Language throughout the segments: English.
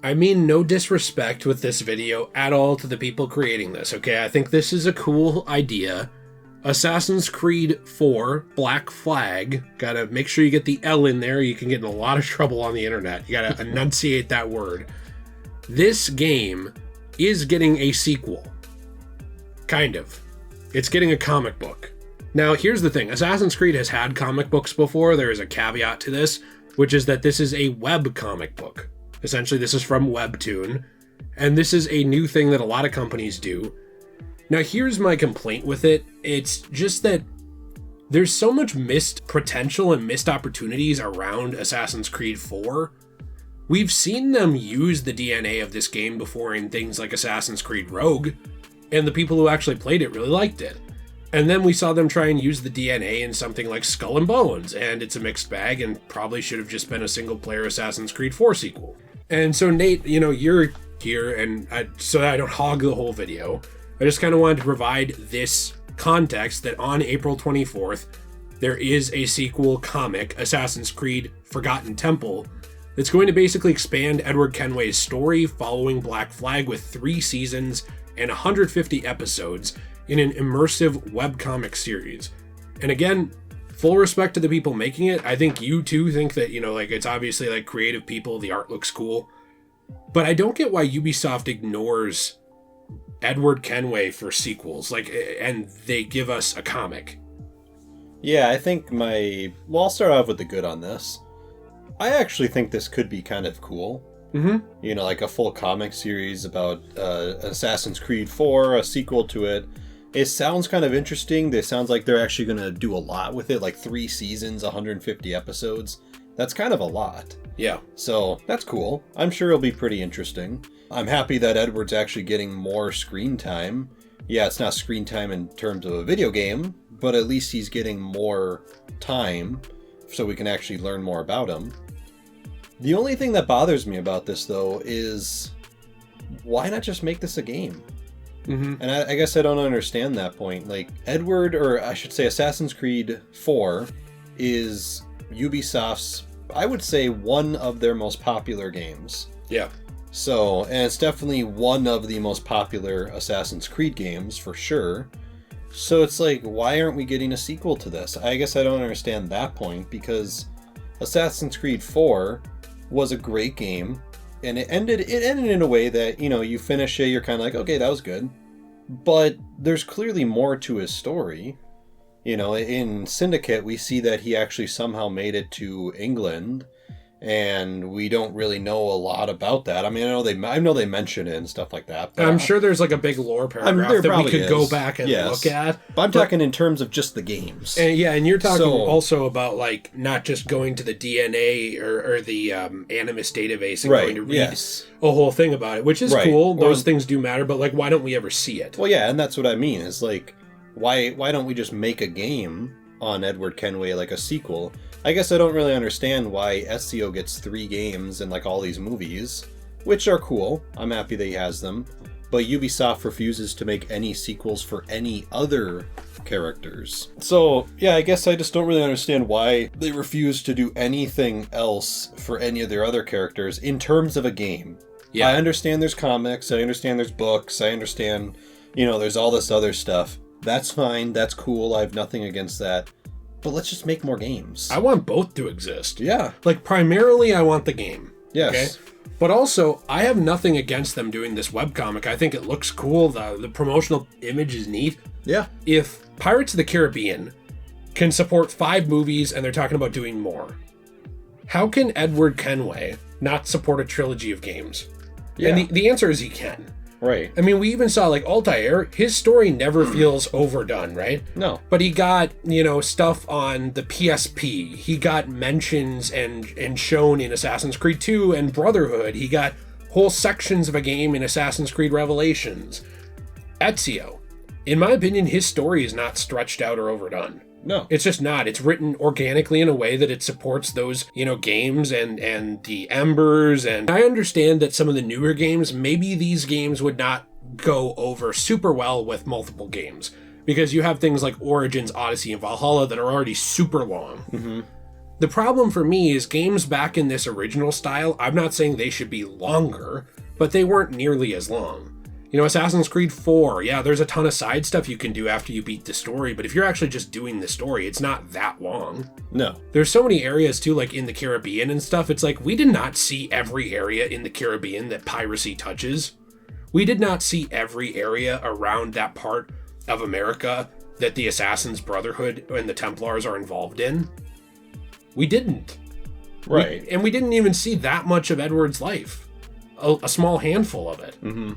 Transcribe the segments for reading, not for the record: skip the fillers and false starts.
I mean no disrespect with this video at all to the people creating this, okay? I think this is a cool idea. Assassin's Creed 4, Black Flag. Gotta make sure you get the L in there. You can get in a lot of trouble on the internet. You gotta enunciate that word. This game is getting a sequel. Kind of. It's getting a comic book. Now, here's the thing. Assassin's Creed has had comic books before. There is a caveat to this, which is that this is a web comic book. Essentially, this is from Webtoon, and this is a new thing that a lot of companies do. Now, here's my complaint with it. It's just that there's so much missed potential and missed opportunities around Assassin's Creed 4. We've seen them use the DNA of this game before in things like Assassin's Creed Rogue, and the people who actually played it really liked it. And then we saw them try and use the DNA in something like Skull and Bones, and it's a mixed bag and probably should have just been a single-player Assassin's Creed 4 sequel. And so, Nate, you're here, and so that I don't hog the whole video, I just kind of wanted to provide this context that on April 24th, there is a sequel comic, Assassin's Creed Forgotten Temple, that's going to basically expand Edward Kenway's story following Black Flag with 3 seasons and 150 episodes in an immersive webcomic series. And again, full respect to the people making it. I think you too think that, it's obviously creative people, the art looks cool. But I don't get why Ubisoft ignores Edward Kenway for sequels, and they give us a comic. Yeah, I think I'll start off with the good on this. I actually think this could be kind of cool. Mm-hmm. A full comic series about Assassin's Creed 4, a sequel to it. It sounds kind of interesting. It sounds like they're actually going to do a lot with it, 3 seasons, 150 episodes. That's kind of a lot. Yeah. So that's cool. I'm sure it'll be pretty interesting. I'm happy that Edward's actually getting more screen time. Yeah, it's not screen time in terms of a video game, but at least he's getting more time so we can actually learn more about him. The only thing that bothers me about this, though, is why not just make this a game? Mm-hmm. And I guess I don't understand that point. Edward, or I should say Assassin's Creed 4, is Ubisoft's, I would say, one of their most popular games. Yeah. So, and it's definitely one of the most popular Assassin's Creed games, for sure. So it's why aren't we getting a sequel to this? I guess I don't understand that point, because Assassin's Creed 4 was a great game, and it ended in a way that, you finish it, you're kind of okay, that was good. But there's clearly more to his story. In Syndicate, we see that he actually somehow made it to England, and we don't really know a lot about that. I mean, I know they mention it and stuff like that. But I'm sure there's a big lore paragraph that we could go back and look at. But I'm talking in terms of just the games. And and you're talking also about not just going to the DNA or the Animus database and going to read a whole thing about it, which is cool. Those things do matter, but why don't we ever see it? Well, yeah, and that's what I mean. Is why don't we just make a game on Edward Kenway, a sequel? I guess I don't really understand why Ezio gets 3 games and all these movies, which are cool. I'm happy that he has them. But Ubisoft refuses to make any sequels for any other characters. So, yeah, I guess I just don't really understand why they refuse to do anything else for any of their other characters in terms of a game. Yeah. I understand there's comics, I understand there's books, I understand, there's all this other stuff. That's fine, that's cool, I have nothing against that. But let's just make more games. I want both to exist. Yeah. Primarily, I want the game. Yes. Okay? But also, I have nothing against them doing this webcomic. I think it looks cool. The promotional image is neat. Yeah. If Pirates of the Caribbean can support 5 movies and they're talking about doing more, how can Edward Kenway not support a trilogy of games? Yeah. And the answer is he can. Right. I mean, we even saw Altair, his story never feels overdone, right? No. But he got, stuff on the PSP. He got mentions and shown in Assassin's Creed 2 and Brotherhood. He got whole sections of a game in Assassin's Creed Revelations. Ezio, in my opinion, his story is not stretched out or overdone. No. It's just not. It's written organically in a way that it supports those, games and the Embers. And I understand that some of the newer games, maybe these games would not go over super well with multiple games. Because you have things like Origins, Odyssey, and Valhalla that are already super long. Mm-hmm. The problem for me is games back in this original style, I'm not saying they should be longer, but they weren't nearly as long. You know, Assassin's Creed 4, yeah, there's a ton of side stuff you can do after you beat the story, but if you're actually just doing the story, it's not that long. No. There's so many areas, too, like in the Caribbean and stuff. It's like, we did not see every area in the Caribbean that piracy touches. We did not see every area around that part of America that the Assassin's Brotherhood and the Templars are involved in. We didn't. Right. And we didn't even see that much of Edward's life. A small handful of it. Mm-hmm.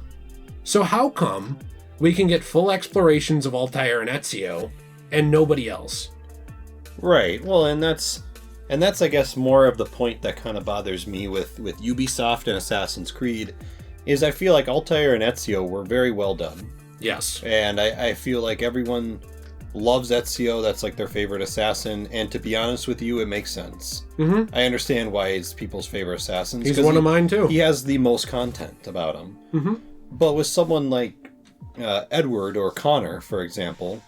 So how come we can get full explorations of Altair and Ezio and nobody else? Right. Well, and that's I guess more of the point that kind of bothers me with Ubisoft and Assassin's Creed is I feel like Altair and Ezio were very well done. Yes. And I feel like everyone loves Ezio. That's like their favorite assassin. And to be honest with you, it makes sense. Mm-hmm. I understand why he's people's favorite assassins. He's one of mine too. He has the most content about him. Mm-hmm. But with someone like Edward or Connor, for example,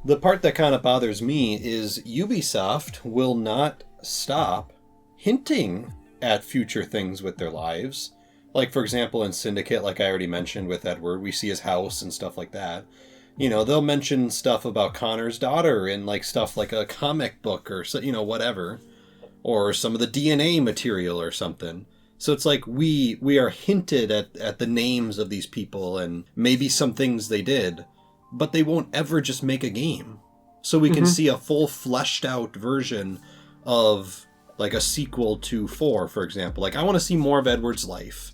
the part that kind of bothers me is Ubisoft will not stop hinting at future things with their lives. Like, for example, in Syndicate, like I already mentioned with Edward, we see his house and stuff like that. You know, they'll mention stuff about Connor's daughter and like stuff like a comic book or, you know, whatever. Or some of the DNA material or something. So it's like we are hinted at the names of these people and maybe some things they did, but they won't ever just make a game. So we can see a full fleshed out version of like a sequel to 4, for example. Like I want to see more of Edward's life.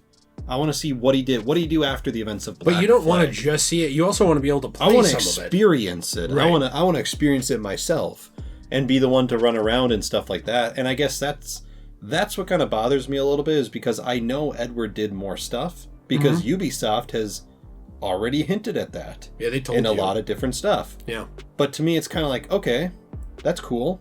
I want to see what he did. What did he do after the events of Black But you don't Flag? want to just see it. You also want to be able to play I want to some of it. experience it. Right. I want to experience it myself and be the one to run around and stuff like that. And I guess that's what kind of bothers me a little bit is because I know Edward did more stuff because Ubisoft has already hinted at that. Yeah, they told in you. a lot of different stuff. Yeah. But to me, it's kind of like, okay, that's cool.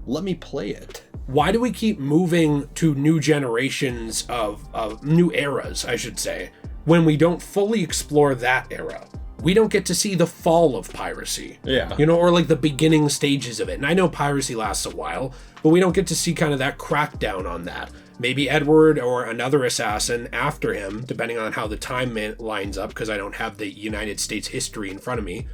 Let me play it. Why do we keep moving to new generations of new eras, I should say, when we don't fully explore that era? We don't get to see the fall of piracy. Yeah. You know, or like the beginning stages of it. And I know piracy lasts a while, but we don't get to see kind of that crackdown on that. Maybe Edward or another assassin after him, depending on how the time lines up, because I don't have the United States history in front of me.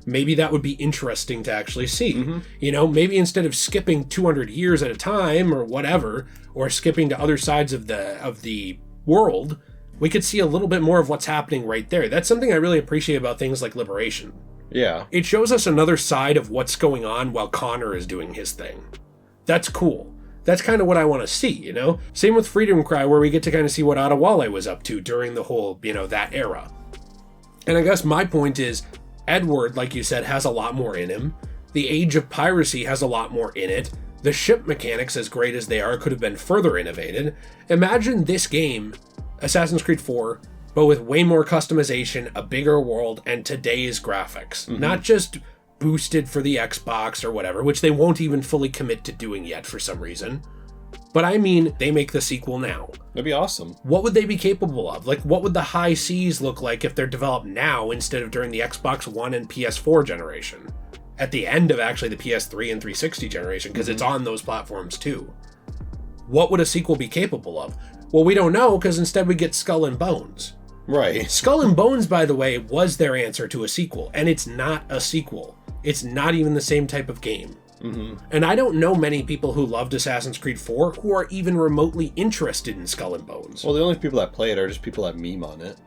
Maybe that would be interesting to actually see. You know, maybe instead of skipping 200 years at a time or whatever, or skipping to other sides of the world, we could see a little bit more of what's happening right there. That's something I really appreciate about things like Liberation. Yeah. It shows us another side of what's going on while Connor is doing his thing. That's cool. That's kind of what I want to see, you know? Same with Freedom Cry, where we get to kind of see what Adewale was up to during the whole, you know, that era. And I guess my point is, Edward, like you said, has a lot more in him. The Age of Piracy has a lot more in it. The ship mechanics, as great as they are, could have been further innovated. Imagine this game, Assassin's Creed 4, but with way more customization, a bigger world, and today's graphics. Not just boosted for the Xbox or whatever, which they won't even fully commit to doing yet for some reason. But I mean, they make the sequel now. That'd be awesome. What would they be capable of? Like, what would the high seas look like if they're developed now instead of during the Xbox One and PS4 generation? At the end of actually the PS3 and 360 generation, because it's on those platforms too. What would a sequel be capable of? Well, we don't know, because instead we get Skull and Bones. Right. Skull and Bones, by the way, was their answer to a sequel, and it's not a sequel. It's not even the same type of game. And I don't know many people who loved Assassin's Creed 4 who are even remotely interested in Skull and Bones. Well, the only people that play it are just people that meme on it.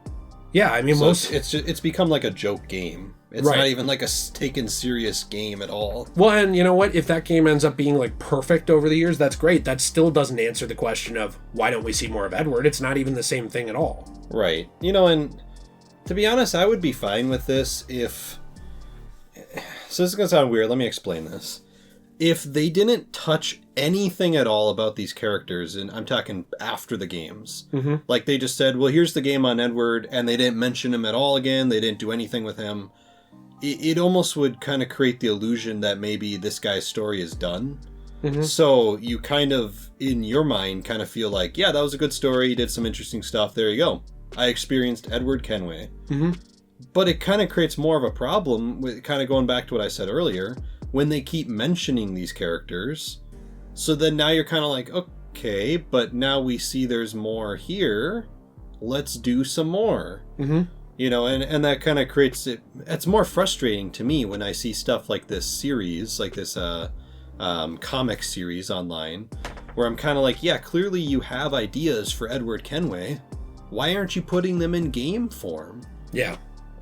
Yeah, I mean, So most... it's become like a joke game. It's Right. not even like a taken serious game at all. Well, and you know what? If that game ends up being like perfect over the years, that's great. That still doesn't answer the question of why don't we see more of Edward? It's not even the same thing at all. Right. You know, and to be honest, I would be fine with this if... So this is going to sound weird. Let me explain this. If they didn't touch anything at all about these characters, and I'm talking after the games, like they just said, well, here's the game on Edward, and they didn't mention him at all again, they didn't do anything with him, it almost would kind of create the illusion that maybe this guy's story is done. So you kind of, in your mind, kind of feel like, yeah, that was a good story, he did some interesting stuff, there you go. I experienced Edward Kenway. But it kind of creates more of a problem, with kind of going back to what I said earlier, when they keep mentioning these characters, So then now you're kind of like, okay, but now we see there's more here. Let's do some more. Mm-hmm. You know, and that kind of creates it. It's more frustrating to me when I see stuff like this series, like this comic series online, where I'm kind of like, yeah, clearly you have ideas for Edward Kenway. Why aren't you putting them in game form? Yeah.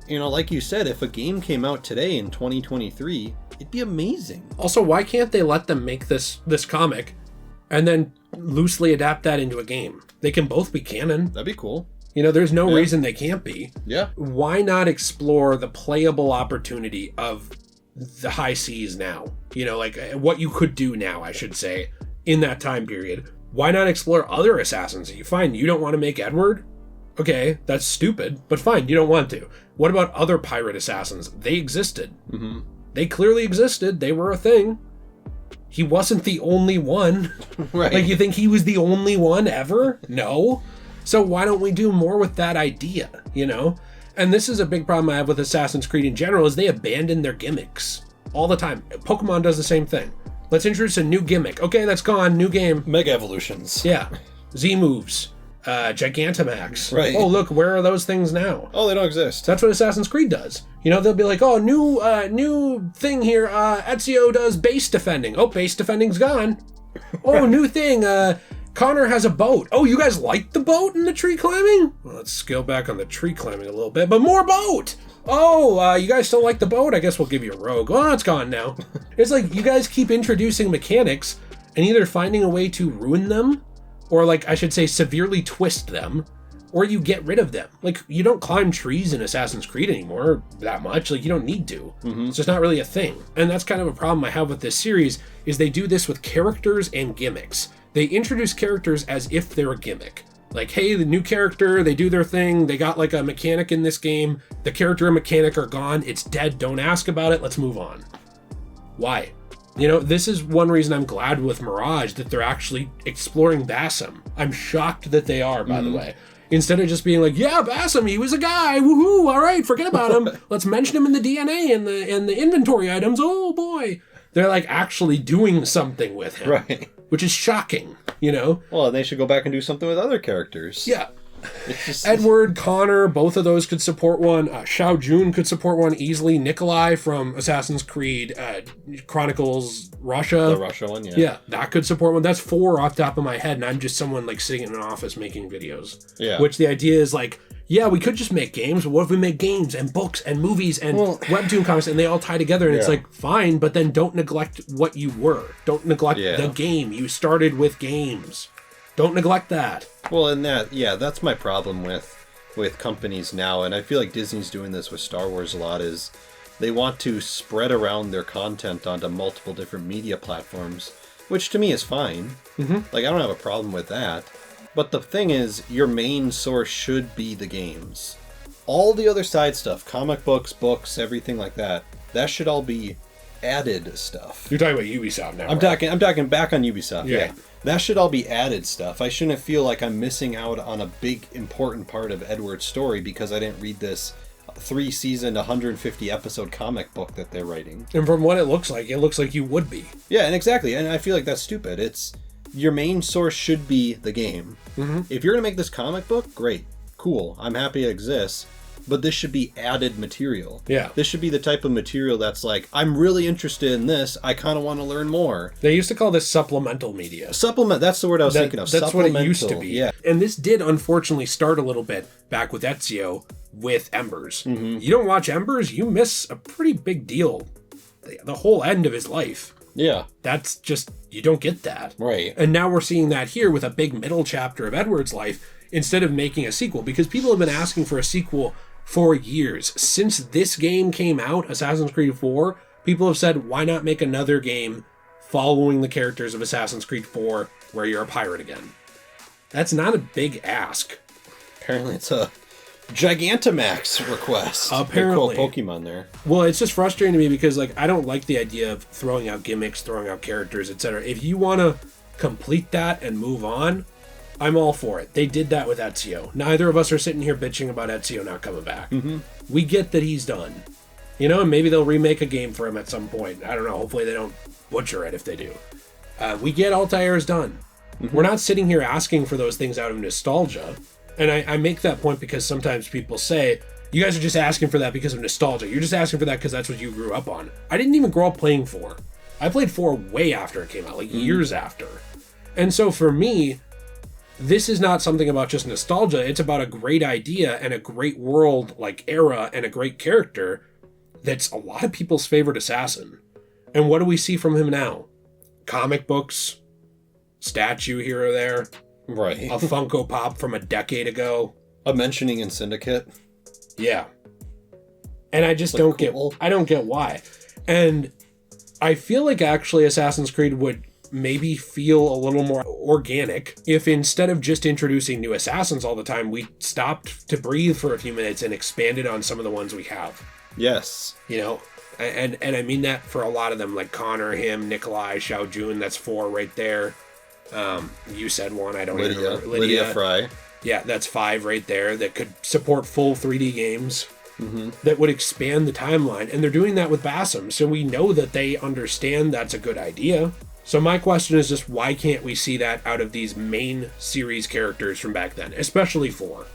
You know, like you said, if a game came out today in 2023, it'd be amazing. Also, why can't they let them make this comic and then loosely adapt that into a game? They can both be canon. That'd be cool. You know, there's no reason they can't be. Yeah. Why not explore the playable opportunity of the high seas now? You know, like what you could do now, I should say, in that time period. Why not explore other assassins? You find you don't want to make Edward? Okay, that's stupid, but fine, you don't want to. What about other pirate assassins? They existed. Mm-hmm. They clearly existed. They were a thing. He wasn't the only one. Right. Like, you think he was the only one ever? No. So why don't we do more with that idea, you know? And this is a big problem I have with Assassin's Creed in general, is they abandon their gimmicks all the time. Pokemon does the same thing. Let's introduce a new gimmick. Okay, that's gone. New game. Mega evolutions. Yeah. Z moves. Gigantamax. Right. Oh, look, where are those things now? Oh, they don't exist. That's what Assassin's Creed does. You know, they'll be like, oh, new thing here. Ezio does base defending. Oh, base defending's gone. Oh, new thing. Connor has a boat. Oh, you guys like the boat and the tree climbing? Well, let's scale back on the tree climbing a little bit, but more boat. Oh, you guys still like the boat? I guess we'll give you a rogue. Oh, it's gone now. It's like you guys keep introducing mechanics and either finding a way to ruin them, or like I should say severely twist them, or you get rid of them. Like, you don't climb trees in Assassin's Creed anymore that much. Like, you don't need to. Mm-hmm. It's just not really a thing. And that's kind of a problem I have with this series, is they do this with characters and gimmicks. They introduce characters as if they're a gimmick. Like, hey, the new character, they do their thing, they got like a mechanic in this game, the character and mechanic are gone, it's dead, don't ask about it, let's move on. Why? You know, this is one reason I'm glad with Mirage that they're actually exploring Bassam. I'm shocked that they are, by the way. Instead of just being like, yeah, Bassam, he was a guy, woohoo, all right, forget about him. Let's mention him in the DNA and the inventory items, oh boy. They're like actually doing something with him. Right. Which is shocking, you know? Well, they should go back and do something with other characters. Yeah. It's just... Edward, Connor, both of those could support one. Xiao Jun could support one easily. Nikolai from Assassin's Creed Chronicles Russia. The Russia one, yeah. Yeah, that could support one. That's 4 off the top of my head, and I'm just someone like sitting in an office making videos. Yeah. Which the idea is like, yeah, we could just make games. What if we make games and books and movies and webtoon comics and they all tie together? And it's like, fine, but then don't neglect what you were. Don't neglect the game. You started with games. Don't neglect that. Well, and that's my problem with companies now, and I feel like Disney's doing this with Star Wars a lot, is they want to spread around their content onto multiple different media platforms, which to me is fine. Mm-hmm. Like, I don't have a problem with that. But the thing is, your main source should be the games. All the other side stuff, comic books, everything like that, that should all be added stuff. You're talking about Ubisoft now, I'm talking back on Ubisoft, yeah. That should all be added stuff. I shouldn't feel like I'm missing out on a big, important part of Edward's story because I didn't read this 3-season, 150-episode comic book that they're writing. And from what it looks like you would be. Yeah, and exactly. And I feel like that's stupid. It's your main source should be the game. Mm-hmm. If you're going to make this comic book, great. Cool. I'm happy it exists. But this should be added material. Yeah. This should be the type of material that's like, I'm really interested in this. I kind of want to learn more. They used to call this supplemental media. Supplement. That's the word I was thinking of. That's what it used to be. Yeah. And this did unfortunately start a little bit back with Ezio with Embers. Mm-hmm. You don't watch Embers, you miss a pretty big deal. The whole end of his life. Yeah. That's just, you don't get that. Right. And now we're seeing that here with a big middle chapter of Edward's life instead of making a sequel. Because people have been asking for a sequel for years. Since this game came out, Assassin's Creed 4, people have said, why not make another game following the characters of Assassin's Creed 4 where you're a pirate again? That's not a big ask. Apparently it's a Gigantamax request. Apparently. Cool Pokemon there. Well, it's just frustrating to me because like I don't like the idea of throwing out gimmicks, throwing out characters, etc. If you want to complete that and move on, I'm all for it. They did that with Ezio. Neither of us are sitting here bitching about Ezio not coming back. Mm-hmm. We get that he's done. You know, and maybe they'll remake a game for him at some point. I don't know. Hopefully they don't butcher it if they do. We get Altair's done. We're not sitting here asking for those things out of nostalgia. And I make that point because sometimes people say, you guys are just asking for that because of nostalgia. You're just asking for that because that's what you grew up on. I didn't even grow up playing 4. I played 4 way after it came out, like years after. And so for me, this is not something about just nostalgia. It's about a great idea and a great world, like era, and a great character that's a lot of people's favorite assassin. And what do we see from him now? Comic books, statue here or there, Right. a Funko Pop from a decade ago. A mentioning in Syndicate. Yeah. And I just don't get why. And I feel like actually Assassin's Creed would maybe feel a little more organic if instead of just introducing new assassins all the time, we stopped to breathe for a few minutes and expanded on some of the ones we have. Yes. You know, and I mean that for a lot of them, like Connor, him, Nikolai, Xiao Jun, that's 4 right there. You said 1, I don't remember. Lydia Fry. Yeah, that's 5 right there that could support full 3D games. That would expand the timeline. And they're doing that with Basim, so we know that they understand that's a good idea. So my question is just, why can't we see that out of these main series characters from back then, especially 4?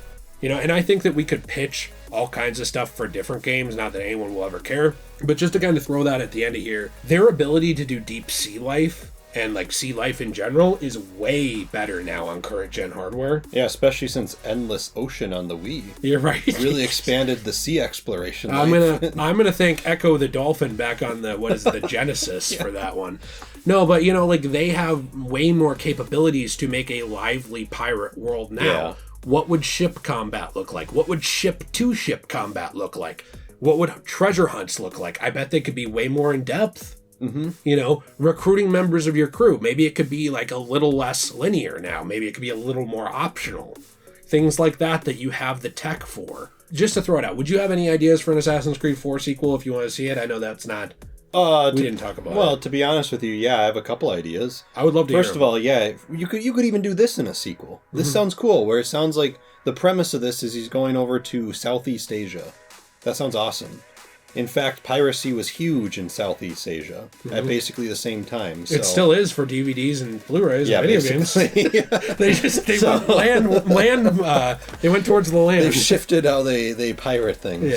You know, and I think that we could pitch all kinds of stuff for different games, not that anyone will ever care. But just to kind of throw that at the end of here, their ability to do deep sea life and like sea life in general is way better now on current gen hardware. Yeah, especially since Endless Ocean on the Wii. You're right. Really expanded the sea exploration. I'm gonna thank Echo the Dolphin back on the Genesis for that one. No, but you know, like they have way more capabilities to make a lively pirate world now. Yeah. What would ship combat look like? What would ship-to-ship combat look like? What would treasure hunts look like? I bet they could be way more in depth. You know, recruiting members of your crew. Maybe it could be like a little less linear now. Maybe it could be a little more optional. Things like that you have the tech for. Just to throw it out, would you have any ideas for an Assassin's Creed 4 sequel if you want to see it? I know that's not... we didn't talk about it. Well, to be honest with you, yeah, I have a couple ideas. I would love to hear First of all, yeah, you could even do this in a sequel. This sounds cool, where it sounds like the premise of this is he's going over to Southeast Asia. That sounds awesome. In fact, piracy was huge in Southeast Asia at basically the same time. So. It still is for DVDs and Blu-rays and video games. They went towards the land. They've shifted how they pirate things.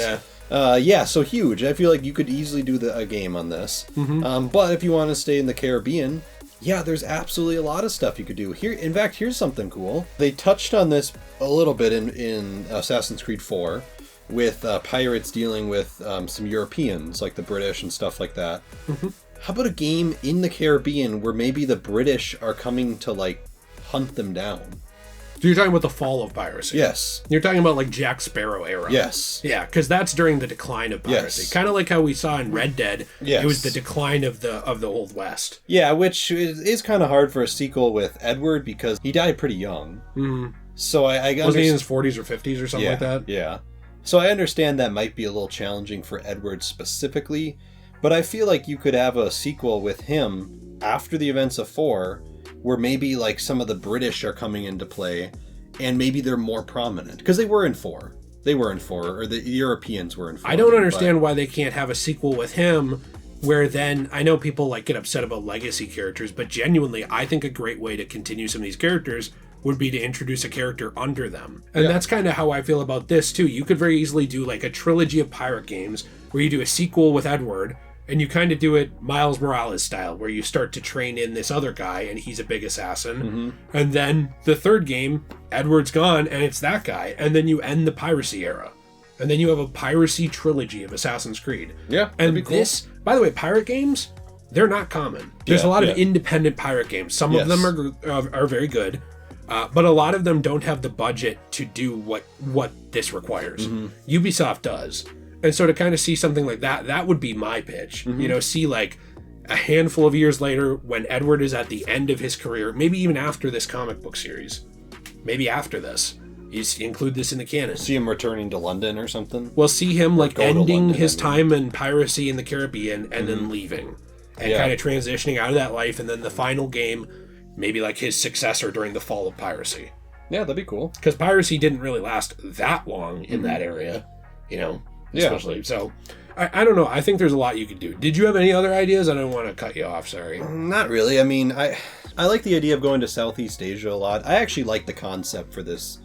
Yeah. So huge. I feel like you could easily do a game on this. But if you want to stay in the Caribbean, yeah, there's absolutely a lot of stuff you could do. Here, in fact, here's something cool. They touched on this a little bit in Assassin's Creed 4. With pirates dealing with some Europeans, like the British and stuff like that. How about a game in the Caribbean where maybe the British are coming to, like, hunt them down? So you're talking about the fall of piracy? Yes. You're talking about, like, Jack Sparrow era? Yes. Yeah, because that's during the decline of piracy. Yes. Kind of like how we saw in Red Dead. Yes. It was the decline of the Old West. Yeah, which is kind of hard for a sequel with Edward because he died pretty young. So I was he in his 40s or 50s or something like that? Yeah. So I understand that might be a little challenging for Edward specifically, but I feel like you could have a sequel with him after the events of 4, where maybe like some of the British are coming into play, and maybe they're more prominent. Because they were in 4. Or the Europeans were in 4. I don't understand why they can't have a sequel with him, where then, I know people like get upset about legacy characters, but genuinely, I think a great way to continue some of these characters would be to introduce a character under them. And that's kind of how I feel about this too. You could very easily do like a trilogy of pirate games where you do a sequel with Edward and you kind of do it Miles Morales style, where you start to train in this other guy and he's a big assassin. And then the third game, Edward's gone and it's that guy. And then you end the piracy era. And then you have a piracy trilogy of Assassin's Creed. Yeah, and that'd be cool. This, by the way, pirate games, they're not common. There's a lot of independent pirate games. Some of them are very good. But a lot of them don't have the budget to do what this requires. Ubisoft does. And so to kind of see something like that would be my pitch. You know, see like a handful of years later when Edward is at the end of his career, maybe even after this comic book series, maybe after this, you include this in the canon. See him returning to London or something? We'll see him like ending his time in piracy in the Caribbean and then leaving and kind of transitioning out of that life. And then the final game, maybe like his successor during the fall of piracy. Yeah, that'd be cool. Because piracy didn't really last that long in that area, you know. especially. Yeah. So, I don't know. I think there's a lot you could do. Did you have any other ideas? I don't want to cut you off. Sorry. Not really. I mean, I like the idea of going to Southeast Asia a lot. I actually like the concept for this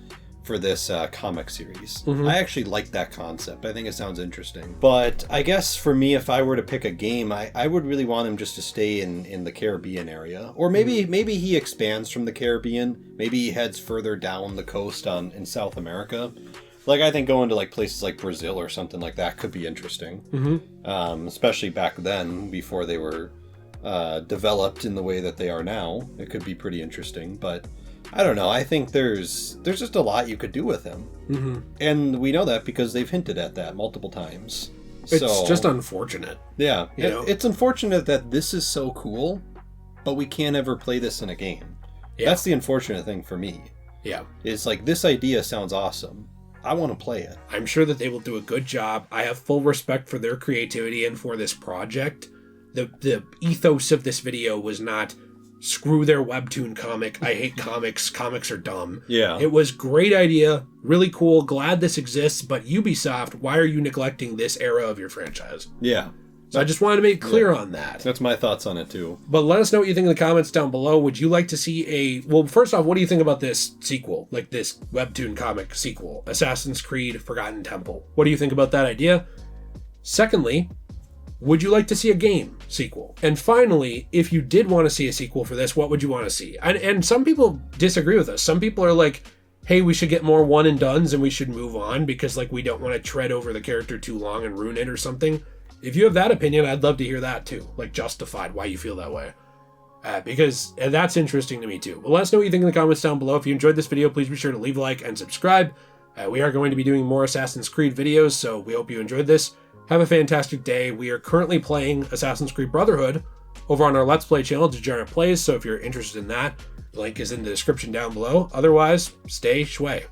comic series. I actually like that concept. I think it sounds interesting. But I guess for me, if I were to pick a game, I would really want him just to stay in the Caribbean area. Or maybe he expands from the Caribbean. Maybe he heads further down the coast in South America. Like, I think going to like places like Brazil or something like that could be interesting. Especially back then, before they were developed in the way that they are now. It could be pretty interesting. But I don't know. I think there's just a lot you could do with him. And we know that because they've hinted at that multiple times. It's just unfortunate. Yeah. You know? It's unfortunate that this is so cool, but we can't ever play this in a game. Yeah. That's the unfortunate thing for me. Yeah. It's like, this idea sounds awesome. I want to play it. I'm sure that they will do a good job. I have full respect for their creativity and for this project. The ethos of this video was not, screw their webtoon comic, I hate comics are dumb. Yeah. It was great idea, really cool, glad this exists, but Ubisoft, why are you neglecting this era of your franchise? Yeah. So I just wanted to make clear on that. That's my thoughts on it too. But let us know what you think in the comments down below. Would you like to see well, first off, what do you think about this sequel? Like this webtoon comic sequel, Assassin's Creed Forgotten Temple. What do you think about that idea? Secondly, would you like to see a game sequel? And finally, if you did want to see a sequel for this, what would you want to see? And some people disagree with us. Some people are like, hey, we should get more one and dones and we should move on because like we don't want to tread over the character too long and ruin it or something. If you have that opinion, I'd love to hear that too. Like justified why you feel that way. Because that's interesting to me too. Well, let us know what you think in the comments down below. If you enjoyed this video, please be sure to leave a like and subscribe. We are going to be doing more Assassin's Creed videos, so we hope you enjoyed this. Have a fantastic day. We are currently playing Assassin's Creed Brotherhood over on our Let's Play channel, Degenerate Plays, so if you're interested in that, the link is in the description down below. Otherwise, stay shway.